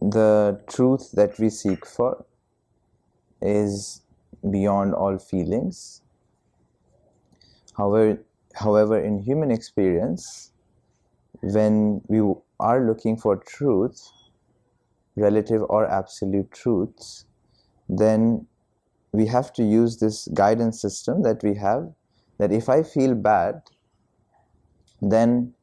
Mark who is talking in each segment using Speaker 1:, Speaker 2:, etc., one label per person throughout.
Speaker 1: the truth that we seek for is beyond all feelings. However, in human experience, when we are looking for truth, relative or absolute truths, then we have to use this guidance system that we have, that if I feel bad, then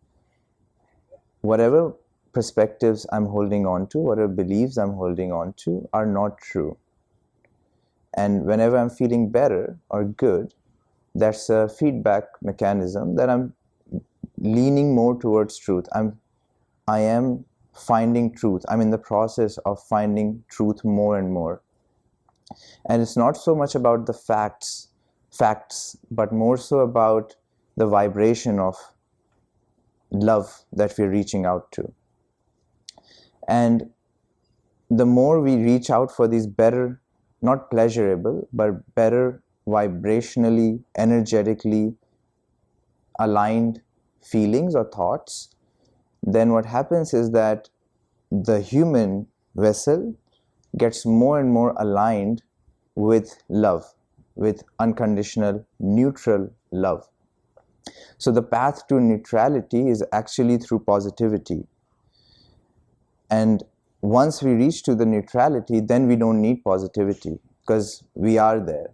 Speaker 1: whatever perspectives I'm holding on to, whatever beliefs I'm holding on to are not true. And whenever I'm feeling better or good, that's a feedback mechanism that I'm leaning more towards truth. I am finding truth. I'm in the process of finding truth more and more. And it's not so much about the facts, but more so about the vibration of love that we're reaching out to. And the more we reach out for these better, not pleasurable, but better vibrationally, energetically aligned feelings or thoughts, then what happens is that the human vessel gets more and more aligned with love, with unconditional, neutral love. So the path to neutrality is actually through positivity. And once we reach to the neutrality, then we don't need positivity because we are there.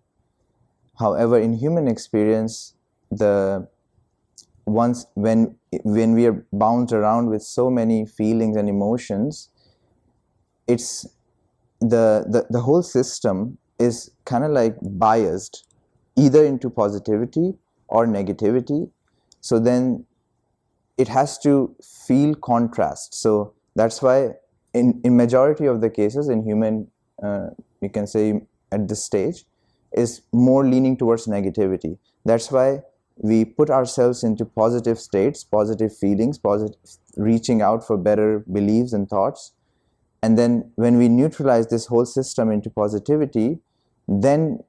Speaker 1: However, in human experience, when we are bound around with so many feelings and emotions, it's the whole system is kind of like biased either into positivity or negativity. So then it has to feel contrast. So that's why in majority of the cases in human, you can say at this stage, is more leaning towards negativity. That's why we put ourselves into positive states, positive feelings, reaching out for better beliefs and thoughts. And then when we neutralize this whole system into positivity, then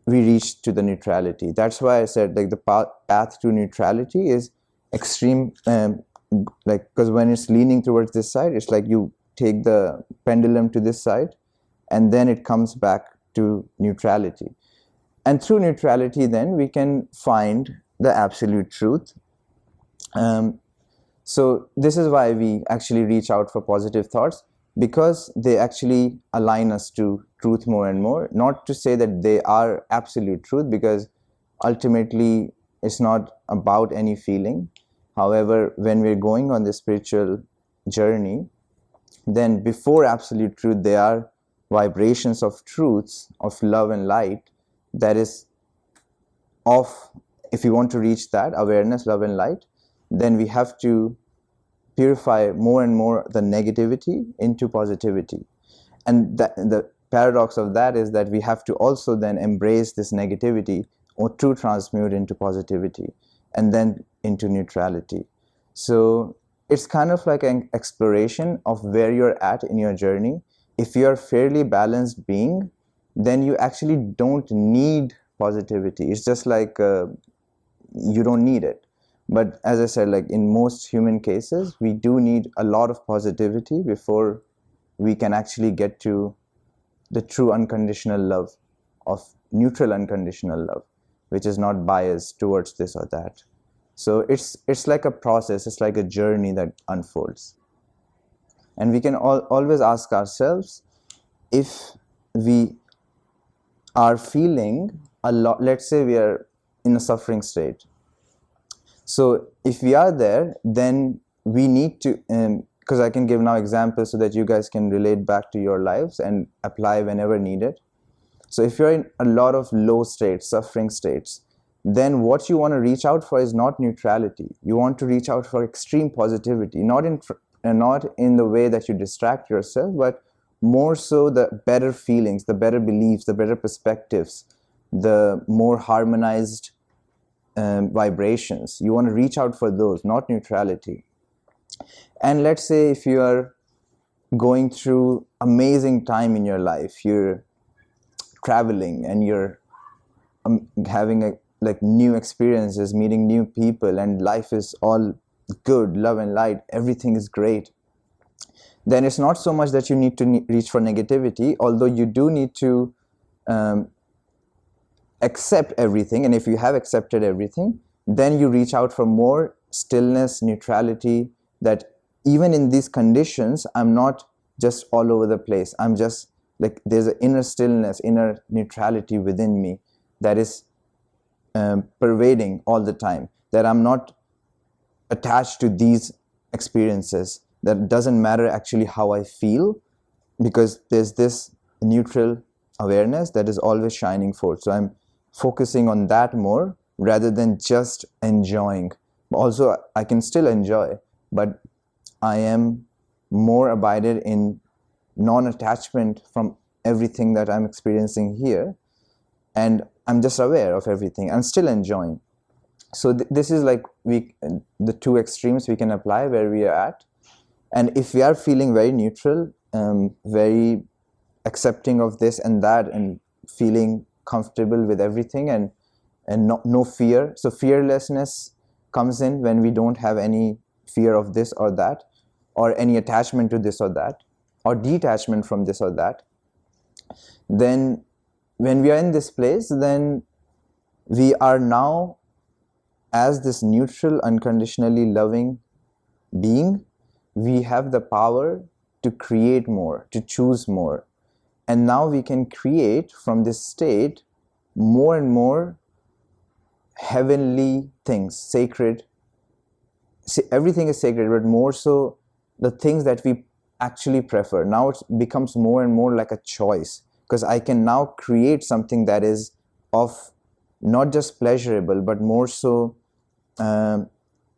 Speaker 1: we reach to the neutrality. That's why I said like the path to neutrality is extreme, because when it's leaning towards this side, it's like you take the pendulum to this side and then it comes back to neutrality. And through neutrality, then we can find the absolute truth. So this is why we actually reach out for positive thoughts, because they actually align us to truth more and more. Not to say that they are absolute truth, because ultimately it's not about any feeling. However, when we're going on this spiritual journey, then before absolute truth, there are vibrations of truths, of love and light, that is if we want to reach that awareness, love and light, then we have to purify more and more the negativity into positivity. And the paradox of that is that we have to also then embrace this negativity or to transmute into positivity and then into neutrality. So it's kind of like an exploration of where you're at in your journey. If you're a fairly balanced being, then you actually don't need positivity. It's just like you don't need it. But as I said, like in most human cases, we do need a lot of positivity before we can actually get to the true unconditional love, of neutral unconditional love, which is not biased towards this or that. So it's like a process, it's like a journey that unfolds. And we can always ask ourselves, if we are feeling a lot, let's say we are in a suffering state. So if we are there, then we need to, because I can give now examples so that you guys can relate back to your lives and apply whenever needed. So if you're in a lot of low states, suffering states, then what you want to reach out for is not neutrality. You want to reach out for extreme positivity, not in the way that you distract yourself, but more so the better feelings, the better beliefs, the better perspectives, the more harmonized vibrations. You want to reach out for those, not neutrality. And let's say if you are going through amazing time in your life, you're traveling and you're having like new experiences, meeting new people, and life is all good, love and light, everything is great, then it's not so much that you need to reach for negativity, although you do need to accept everything. And if you have accepted everything, then you reach out for more stillness, neutrality, that even in these conditions, I'm not just all over the place. I'm just like, there's an inner stillness, inner neutrality within me that is pervading all the time, that I'm not attached to these experiences, that doesn't matter actually how I feel, because there's this neutral awareness that is always shining forth. So I'm focusing on that more rather than just enjoying. Also, I can still enjoy, but I am more abided in non-attachment from everything that I'm experiencing here, and I'm just aware of everything. I'm still enjoying. So this is like the two extremes we can apply where we are at. And if we are feeling very neutral, very accepting of this and that, and feeling comfortable with everything, and no fear. So fearlessness comes in when we don't have any fear of this or that, or any attachment to this or that, or detachment from this or that. Then when we are in this place, then we are now, as this neutral, unconditionally loving being, we have the power to create more, to choose more. And now we can create from this state more and more heavenly things, sacred. See, everything is sacred, but more so the things that we actually prefer. Now it becomes more and more like a choice, because I can now create something that is of not just pleasurable, but more so an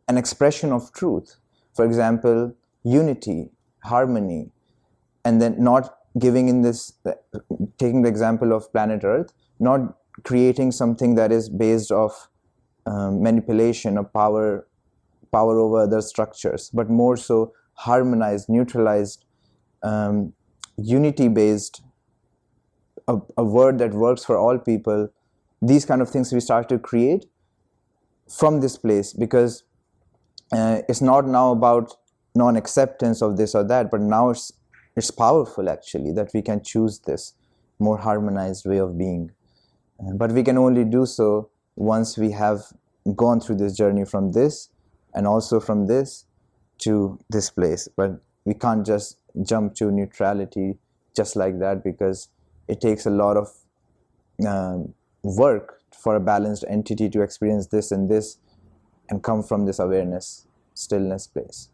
Speaker 1: expression of truth. For example, unity, harmony, and then not giving in this, taking the example of planet Earth, not creating something that is based off manipulation or power over other structures, but more so harmonized, neutralized, unity-based, a word that works for all people. These kind of things we start to create from this place, because it's not now about non-acceptance of this or that, but now it's powerful actually that we can choose this more harmonized way of being. But we can only do so once we have gone through this journey from this, and also from this to this place. But we can't just jump to neutrality just like that, because it takes a lot of work for a balanced entity to experience this and this and come from this awareness, stillness place.